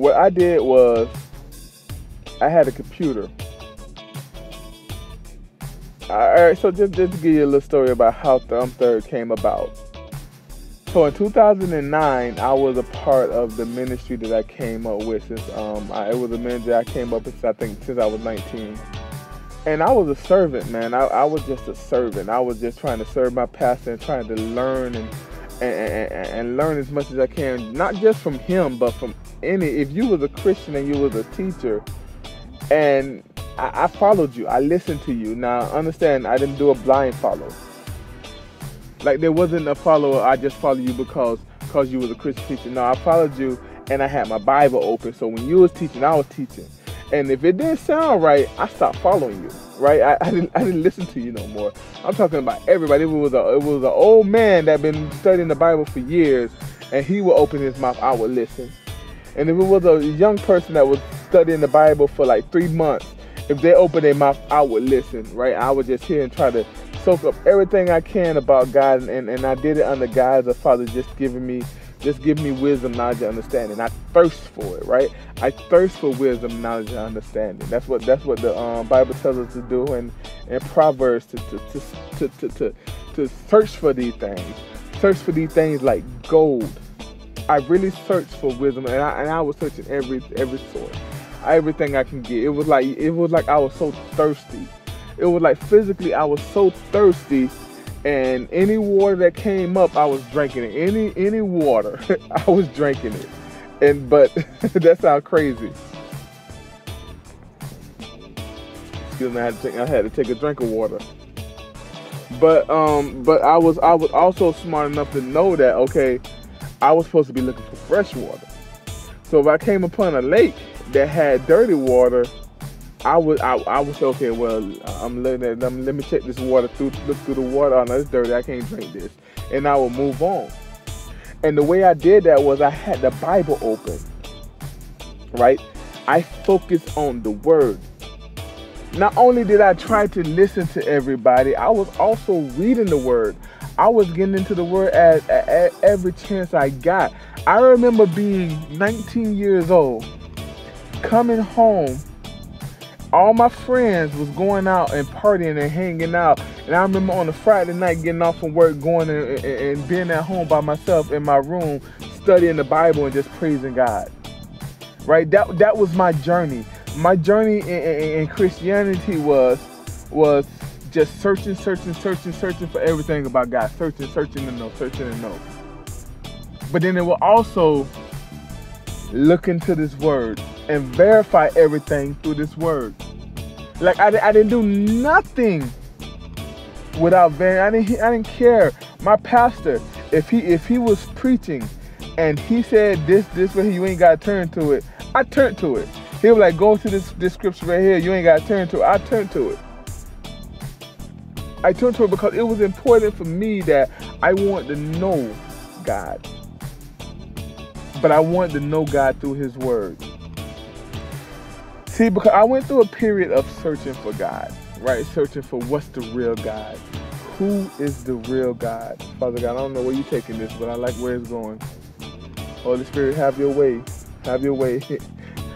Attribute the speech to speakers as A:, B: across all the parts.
A: what I did was I had a computer. Alright, so just to give you a little story about how Third came about. So in 2009, I was a part of the ministry that I came up with since it was a ministry I came up with, I think, since I was 19. And I was a servant, man. I was just a servant. I was just trying to serve my pastor and trying to learn and learn as much as I can, not just from him, but from if you was a Christian and you was a teacher, and I followed you, I listened to you. Now, understand, I didn't do a blind follow. Like, there wasn't a follower, I just followed you because you was a Christian teacher. No, I followed you, and I had my Bible open, so when you was teaching, I was teaching. And if it didn't sound right, I stopped following you, right? I didn't listen to you no more. I'm talking about everybody. It was an old man that been studying the Bible for years, and he would open his mouth, I would listen. And if it was a young person that was studying the Bible for like 3 months, if they opened their mouth, I would listen, right? I would just hear and try to soak up everything I can about God, and I did it under guise of Father just give me wisdom, knowledge, and understanding. I thirst for it, right? I thirst for wisdom, knowledge, and understanding. That's what the Bible tells us to do, and Proverbs to search for these things. Search for these things like gold. I really searched for wisdom, and I was searching every source, everything I can get. It was like I was so thirsty. It was like physically I was so thirsty, and any water that came up, I was drinking it. Any water, I was drinking it. But that sounds crazy. Excuse me, I had to take a drink of water. But I was also smart enough to know that, okay, I was supposed to be looking for fresh water. So if I came upon a lake that had dirty water, I would say, okay, well, let me check this water look through the water. Oh, no, it's dirty. I can't drink this, and I would move on. And the way I did that was I had the Bible open, right? I focused on the Word. Not only did I try to listen to everybody, I was also reading the Word. I was getting into the Word at every chance I got. I remember being 19 years old, coming home. All my friends was going out and partying and hanging out. And I remember on a Friday night getting off from work, going and being at home by myself in my room, studying the Bible and just praising God. Right? That was my journey. My journey in Christianity was just searching for everything about God. Searching to know. But then it will also look into this Word and verify everything through this Word. Like I didn't do nothing without verifying. I didn't care. My pastor, if he was preaching and he said this way, you ain't gotta turn to it, I turned to it. He was like, go to this scripture right here, you ain't gotta turn to it. I turned to it. I turned to it because it was important for me that I wanted to know God. But I wanted to know God through His Word. See, because I went through a period of searching for God, right? Searching for what's the real God. Who is the real God? Father God, I don't know where you're taking this, but I like where it's going. Holy Spirit, have your way. Have your way.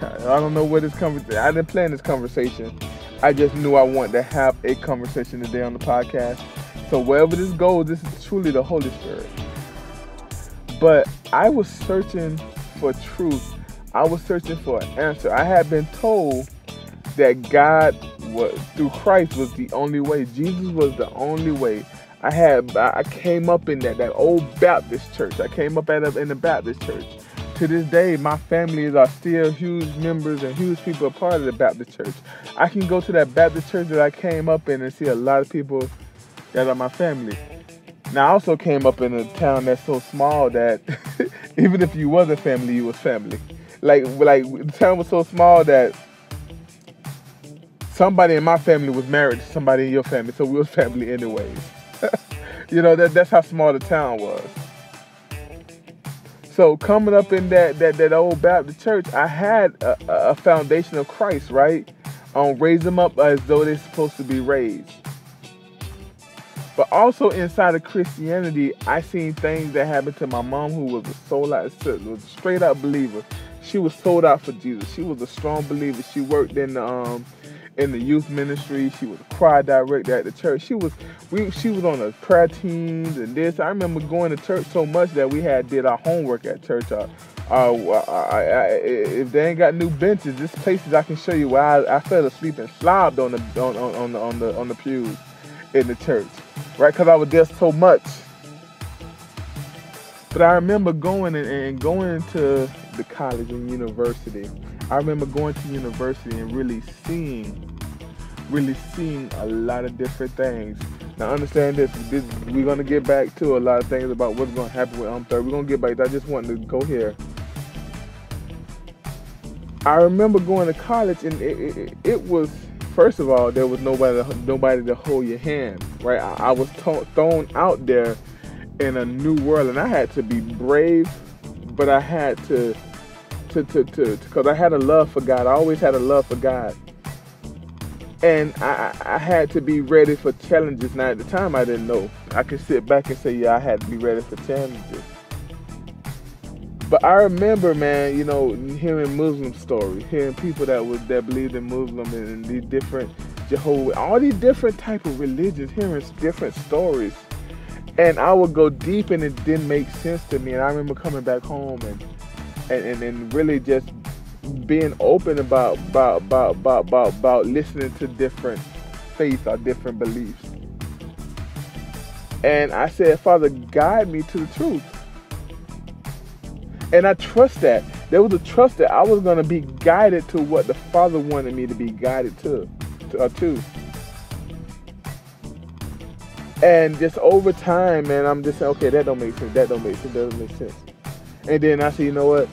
A: I don't know where this conversation, I didn't plan this conversation. I just knew I wanted to have a conversation today on the podcast. So wherever this goes, this is truly the Holy Spirit. But I was searching for truth. I was searching for an answer. I had been told that God through Christ was the only way. Jesus was the only way. I came up in that old Baptist church. I came up in the Baptist church. To this day, my families are still huge members and huge people a part of the Baptist church. I can go to that Baptist church that I came up in and see a lot of people that are my family. Now, I also came up in a town that's so small that even if you wasn't family, you was family. Like the town was so small that somebody in my family was married to somebody in your family, so we was family anyways. You know, that's how small the town was. So coming up in that old Baptist church, I had a foundation of Christ, right? Raise them up as though they're supposed to be raised. But also inside of Christianity, I seen things that happened to my mom, who was a straight up believer. she was sold out for Jesus. She was a strong believer. She worked in the youth ministry. She was a choir director at the church. She was on the prayer teams and this. I remember going to church so much that we did our homework at church. If they ain't got new benches, there's places I can show you where I fell asleep and slobbed on the pews in the church, right? Because I was there so much. But I remember going to the college and university. I remember going to university and really seeing a lot of different things. Now understand this, we're going to get back to a lot of things about what's going to happen with Third. We're going to get back to that. I just wanted to go here. I remember going to college, and it was, first of all, there was nobody to hold your hand, right? I was thrown out there in a new world, and I had to be brave, but I had to because I had a love for God. I always had a love for God. And I had to be ready for challenges. Now, at the time, I didn't know. I could sit back and say, yeah, I had to be ready for challenges. But I remember, man, you know, hearing Muslim stories, hearing people that believed in Muslim and these different Jehovah, all these different type of religions, hearing different stories. And I would go deep, and it didn't make sense to me. And I remember coming back home and really just being open about listening to different faiths or different beliefs. And I said, Father, guide me to the truth. And I trust that. There was a trust that I was going to be guided to what the Father wanted me to be guided to. And just over time, man, I'm just saying, okay, that don't make sense. That don't make sense. That doesn't make sense. And then I said, you know what?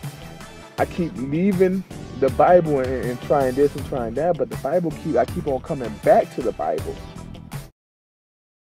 A: I keep leaving the Bible and trying this and trying that, but I keep on coming back to the Bible.